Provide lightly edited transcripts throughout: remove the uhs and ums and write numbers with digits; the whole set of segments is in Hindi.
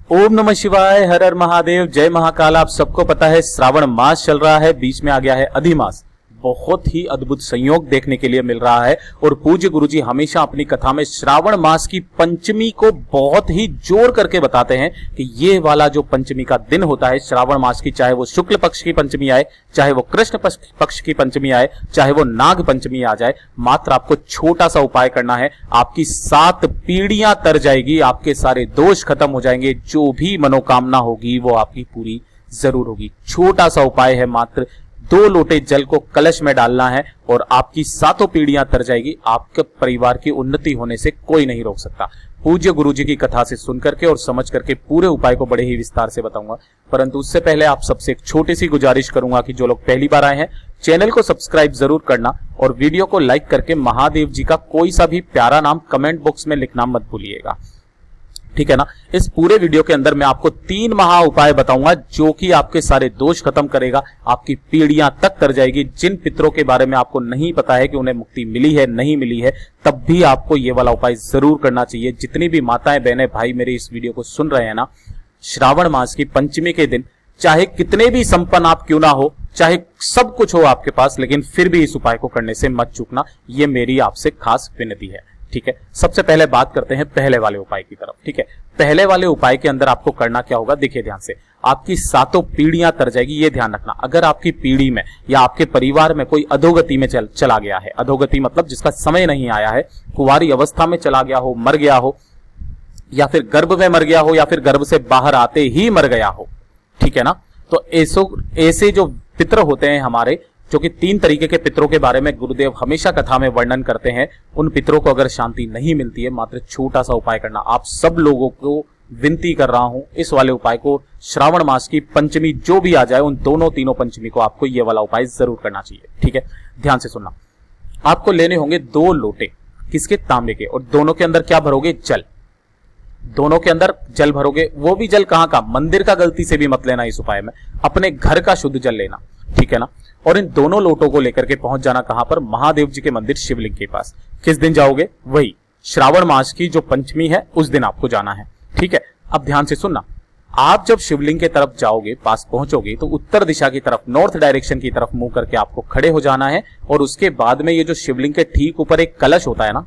ओम नमः शिवाय, हर हर महादेव, जय महाकाल। आप सबको पता है श्रावण मास चल रहा है, बीच में आ गया है अधिमास। बहुत ही अद्भुत संयोग देखने के लिए मिल रहा है और पूज्य गुरुजी हमेशा अपनी कथा में श्रावण मास की पंचमी को बहुत ही जोर करके बताते हैं कि ये वाला जो पंचमी का दिन होता है श्रावण मास की, चाहे वो शुक्ल पक्ष की पंचमी आए, चाहे वो कृष्ण पक्ष की पंचमी आए, चाहे वो नाग पंचमी आ जाए, मात्र आपको छोटा सा उपाय करना है। आपकी 7 पीढ़ियां तर जाएगी, आपके सारे दोष खत्म हो जाएंगे, जो भी मनोकामना होगी वो आपकी पूरी जरूर होगी। छोटा सा उपाय है, मात्र 2 लोटे जल को कलश में डालना है और आपकी 7 पीढ़ियां तर जाएगी। आपके परिवार की उन्नति होने से कोई नहीं रोक सकता। पूज्य गुरुजी की कथा से सुन करके और समझ करके पूरे उपाय को बड़े ही विस्तार से बताऊंगा, परंतु उससे पहले आप सबसे एक छोटी सी गुजारिश करूंगा कि जो लोग पहली बार आए हैं चैनल को सब्सक्राइब जरूर करना और वीडियो को लाइक करके महादेव जी का कोई सा भी प्यारा नाम कमेंट बॉक्स में लिखना मत भूलिएगा, ठीक है ना। इस पूरे वीडियो के अंदर मैं आपको 3 महा उपाय बताऊंगा जो कि आपके सारे दोष खत्म करेगा, आपकी पीढ़ियां तक तर जाएगी। जिन पितरों के बारे में आपको नहीं पता है कि उन्हें मुक्ति मिली है नहीं मिली है, तब भी आपको ये वाला उपाय जरूर करना चाहिए। जितनी भी माताएं बहनें भाई मेरे इस वीडियो को सुन रहे हैं ना, श्रावण मास की पंचमी के दिन चाहे कितने भी संपन्न आप क्यों ना हो, चाहे सब कुछ हो आपके पास, लेकिन फिर भी इस उपाय को करने से मत चूकना, ये मेरी आपसे खास विनती है, ठीक है। सबसे पहले बात करते हैं पहले वाले उपाय की तरफ, ठीक है। पहले वाले उपाय के अंदर आपको करना क्या होगा, देखिए ध्यान से। आपकी 7 पीढ़ियां तर जाएगी, ये ध्यान रखना। अगर आपकी पीढ़ी में या आपके परिवार में कोई अधोगति में चला गया है, अधोगति मतलब जिसका समय नहीं आया है, कुंवारी अवस्था में चला गया हो, मर गया हो, या फिर गर्भ में मर गया हो, या फिर गर्भ से बाहर आते ही मर गया हो, ठीक है ना। तो ऐसे जो पितर होते हैं हमारे, जो कि 3 तरीके के पितरों के बारे में गुरुदेव हमेशा कथा में वर्णन करते हैं, उन पितरों को अगर शांति नहीं मिलती है, मात्र छोटा सा उपाय करना। आप सब लोगों को विनती कर रहा हूं, इस वाले उपाय को श्रावण मास की पंचमी जो भी आ जाए, उन दोनों तीनों पंचमी को आपको ये वाला उपाय जरूर करना चाहिए, ठीक है। ध्यान से सुनना। आपको लेने होंगे 2 लोटे, किसके, तांबे के, और दोनों के अंदर क्या भरोगे, जल। दोनों के अंदर जल भरोगे, वो भी जल कहां का, मंदिर का गलती से भी मत लेना इस उपाय में, अपने घर का शुद्ध जल लेना, ठीक है ना। और इन दोनों लोटों को लेकर के पहुंच जाना कहां पर, महादेव जी के मंदिर शिवलिंग के पास। किस दिन जाओगे, वही श्रावण मास की जो पंचमी है उस दिन आपको जाना है, ठीक है। अब ध्यान से सुनना। आप जब शिवलिंग के तरफ जाओगे, पास पहुंचोगे, तो उत्तर दिशा की तरफ, नॉर्थ डायरेक्शन की तरफ मुंह करके आपको खड़े हो जाना है। और उसके बाद में ये जो शिवलिंग के ठीक ऊपर एक कलश होता है ना,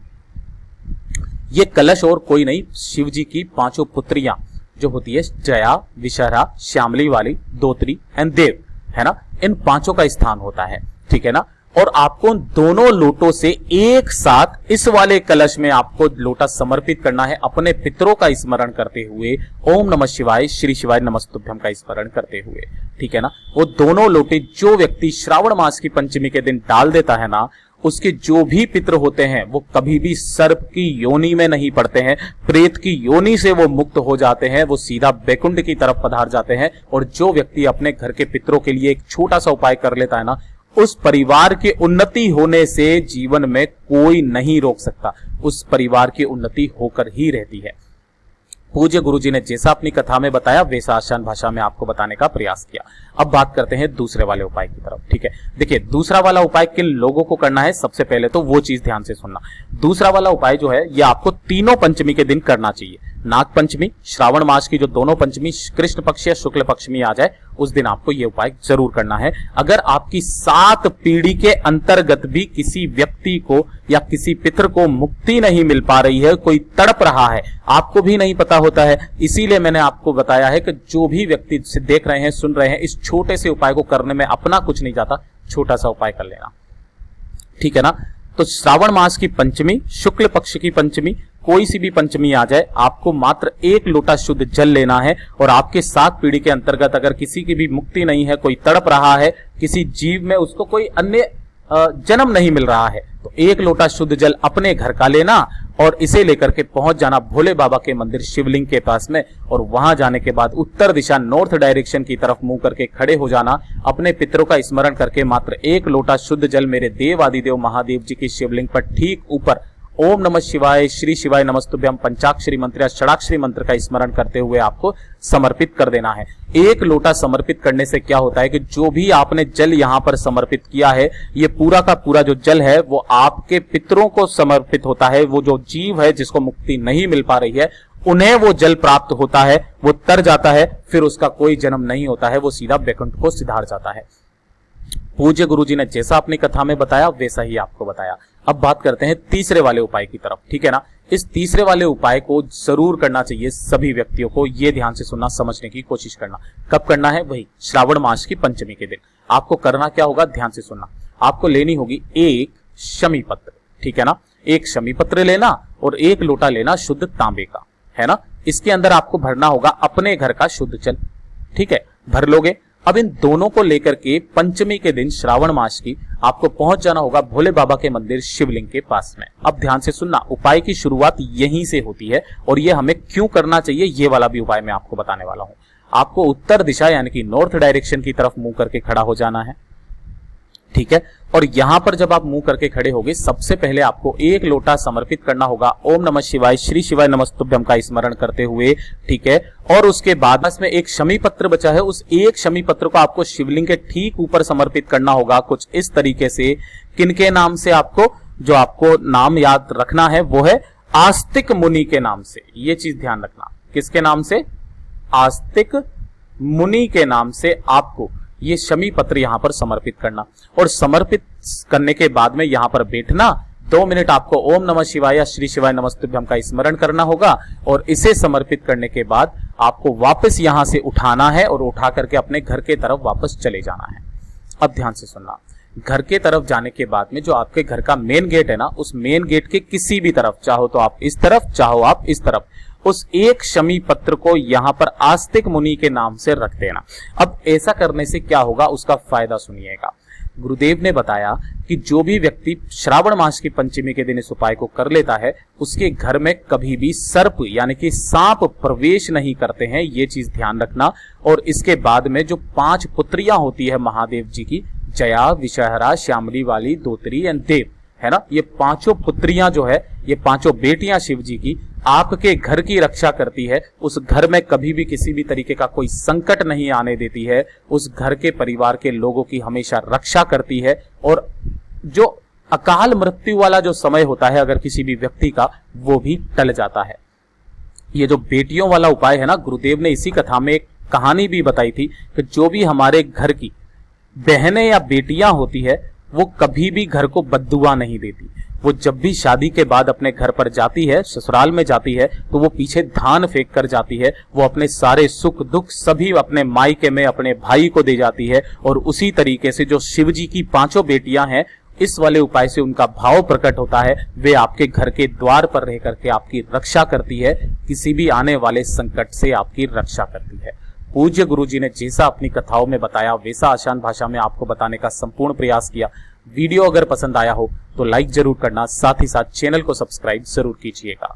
ये कलश और कोई नहीं, शिव जी की 5 पुत्रियां जो होती है, जया, विशहरा, श्यामली वाली, दोत्री एंड देव, है ना, इन 5 का स्थान होता है, ठीक है ना। और आपको दोनों लोटों से एक साथ इस वाले कलश में आपको लोटा समर्पित करना है, अपने पितरों का स्मरण करते हुए, ओम नमः शिवाय, श्री शिवाय नमस्तुभ्यम का स्मरण करते हुए, ठीक है ना। वो दोनों लोटे जो व्यक्ति श्रावण मास की पंचमी के दिन डाल देता है ना, उसके जो भी पितर होते हैं वो कभी भी सर्प की योनि में नहीं पड़ते हैं, प्रेत की योनि से वो मुक्त हो जाते हैं, वो सीधा बैकुंठ की तरफ पधार जाते हैं। और जो व्यक्ति अपने घर के पितरों के लिए एक छोटा सा उपाय कर लेता है ना, उस परिवार की उन्नति होने से जीवन में कोई नहीं रोक सकता, उस परिवार की उन्नति होकर ही रहती है। पूज्य गुरुजी ने जैसा अपनी कथा में बताया वैसा आसान भाषा में आपको बताने का प्रयास किया। अब बात करते हैं दूसरे वाले उपाय की तरफ, ठीक है। देखिए दूसरा वाला उपाय किन लोगों को करना है, सबसे पहले तो वो चीज ध्यान से सुनना। दूसरा वाला उपाय जो है ये आपको तीनों पंचमी के दिन करना चाहिए। नाग पंचमी, श्रावण मास की जो दोनों पंचमी, कृष्ण पक्ष या शुक्ल पक्ष में आ जाए, उस दिन आपको ये उपाय जरूर करना है। अगर आपकी 7 पीढ़ी के अंतर्गत भी किसी व्यक्ति को या किसी पितर को मुक्ति नहीं मिल पा रही है, कोई तड़प रहा है, आपको भी नहीं पता होता है, इसीलिए मैंने आपको बताया है कि जो भी व्यक्ति देख रहे हैं, सुन रहे हैं, इस छोटे से उपाय को करने में अपना कुछ नहीं जाता, छोटा सा उपाय कर लेना, ठीक है ना। तो श्रावण मास की पंचमी, शुक्ल पक्ष की पंचमी, कोई सी भी पंचमी आ जाए, आपको मात्र 1 लोटा शुद्ध जल लेना है। और आपके 7 पीढ़ी के अंतर्गत अगर किसी की भी मुक्ति नहीं है, कोई तड़प रहा है, किसी जीव में उसको कोई अन्य जन्म नहीं मिल रहा है, तो 1 लोटा शुद्ध जल अपने घर का लेना और इसे लेकर के पहुंच जाना भोले बाबा के मंदिर शिवलिंग के पास में। और वहां जाने के बाद उत्तर दिशा, नॉर्थ डायरेक्शन की तरफ मुंह करके खड़े हो जाना, अपने पितरों का स्मरण करके मात्र 1 लोटा शुद्ध जल मेरे देव आदिदेव महादेव जी की शिवलिंग पर ठीक ऊपर ओम नमः शिवाय, श्री शिवाय नमस्तुभ्यम पंचाक्षरी मंत्र या षडाक्षरी मंत्र का स्मरण करते हुए आपको समर्पित कर देना है। 1 लोटा समर्पित करने से क्या होता है कि जो भी आपने जल यहां पर समर्पित किया है, ये पूरा का पूरा जो जल है वो आपके पितरों को समर्पित होता है। वो जो जीव है जिसको मुक्ति नहीं मिल पा रही है, उन्हें वो जल प्राप्त होता है, वो तर जाता है, फिर उसका कोई जन्म नहीं होता है, वो सीधा वैकुंठ को सिधार जाता है। पूज्य गुरुजी ने जैसा अपनी कथा में बताया वैसा ही आपको बताया। अब बात करते हैं तीसरे वाले उपाय की तरफ, ठीक है ना। इस तीसरे वाले उपाय को जरूर करना चाहिए सभी व्यक्तियों को। ये ध्यान से सुनना, समझने की कोशिश करना। कब करना है? वही श्रावण मास की पंचमी के दिन। आपको करना क्या होगा? ध्यान से सुनना। आपको लेनी होगी एक शमी पत्र, ठीक है ना। एक शमी पत्र लेना और एक लोटा लेना शुद्ध तांबे का, है ना। इसके अंदर आपको भरना होगा अपने घर का शुद्ध जल, ठीक है। भर लोगे। अब इन दोनों को लेकर के पंचमी के दिन श्रावण मास की आपको पहुंच जाना होगा भोले बाबा के मंदिर शिवलिंग के पास में। अब ध्यान से सुनना, उपाय की शुरुआत यहीं से होती है और ये हमें क्यों करना चाहिए ये वाला भी उपाय मैं आपको बताने वाला हूं। आपको उत्तर दिशा यानी कि नॉर्थ डायरेक्शन की तरफ मुंह करके खड़ा हो जाना है, ठीक है। और यहां पर जब आप मुंह करके खड़े होगे, सबसे पहले आपको एक लोटा समर्पित करना होगा ओम नमः शिवाय श्री शिवाय नमस्तुभ्यम का स्मरण करते हुए, ठीक है। और उसके बाद इसमें एक शमी पत्र बचा है, उस एक शमी पत्र को आपको शिवलिंग के ठीक ऊपर समर्पित करना होगा कुछ इस तरीके से। किनके नाम से? आपको जो आपको नाम याद रखना है वो है आस्तिक मुनि के नाम से। ये चीज ध्यान रखना। किसके नाम से? आस्तिक मुनि के नाम से आपको ये शमी पत्र यहां पर समर्पित करना। और समर्पित करने के बाद में यहां पर बैठना, 2 मिनट आपको ओम नमः शिवाय या श्री शिवाय नमस्तुभ्यम का स्मरण करना होगा। और इसे समर्पित करने के बाद आपको वापस यहां से उठाना है और उठा करके अपने घर के तरफ वापस चले जाना है। अब ध्यान से सुनना, घर के तरफ जाने के बाद में जो आपके घर का मेन गेट है ना, उस मेन गेट के किसी भी तरफ, चाहो तो आप इस तरफ, चाहो आप इस तरफ, उस एक शमी पत्र को यहां पर आस्तिक मुनि के नाम से रख देना। अब ऐसा करने से क्या होगा उसका फायदा सुनिएगा। गुरुदेव ने बताया कि जो भी व्यक्ति श्रावण मास की पंचमी के दिन इस उपाय को कर लेता है, उसके घर में कभी भी सर्प यानी कि सांप प्रवेश नहीं करते हैं। ये चीज ध्यान रखना। और इसके बाद में जो 5 पुत्रियां होती है महादेव जी की, जया, विषहरा, श्यामली वाली, दोत्री एंड देव, है ना, ये 5 पुत्रियां जो है, ये 5 बेटियां शिव जी की आपके घर की रक्षा करती है। उस घर में कभी भी किसी भी तरीके का कोई संकट नहीं आने देती है। उस घर के परिवार के लोगों की हमेशा रक्षा करती है। और जो अकाल मृत्यु वाला जो समय होता है अगर किसी भी व्यक्ति का, वो भी टल जाता है। ये जो बेटियों वाला उपाय है ना, गुरुदेव ने इसी कथा में एक कहानी भी बताई थी कि जो भी हमारे घर की बहनें या बेटियां होती है, वो कभी भी घर को बद्दुआ नहीं देती। वो जब भी शादी के बाद अपने घर पर जाती है, ससुराल में जाती है, तो वो पीछे धान फेंक कर जाती है। वो अपने सारे सुख दुख सभी अपने मायके में अपने भाई को दे जाती है। और उसी तरीके से जो शिव जी की 5 बेटियां हैं, इस वाले उपाय से उनका भाव प्रकट होता है। वे आपके घर के द्वार पर रह करके आपकी रक्षा करती है, किसी भी आने वाले संकट से आपकी रक्षा करती है। पूज्य गुरुजी ने जैसा अपनी कथाओं में बताया वैसा आसान भाषा में आपको बताने का संपूर्ण प्रयास किया। वीडियो अगर पसंद आया हो तो लाइक जरूर करना, साथ ही साथ चैनल को सब्सक्राइब जरूर कीजिएगा।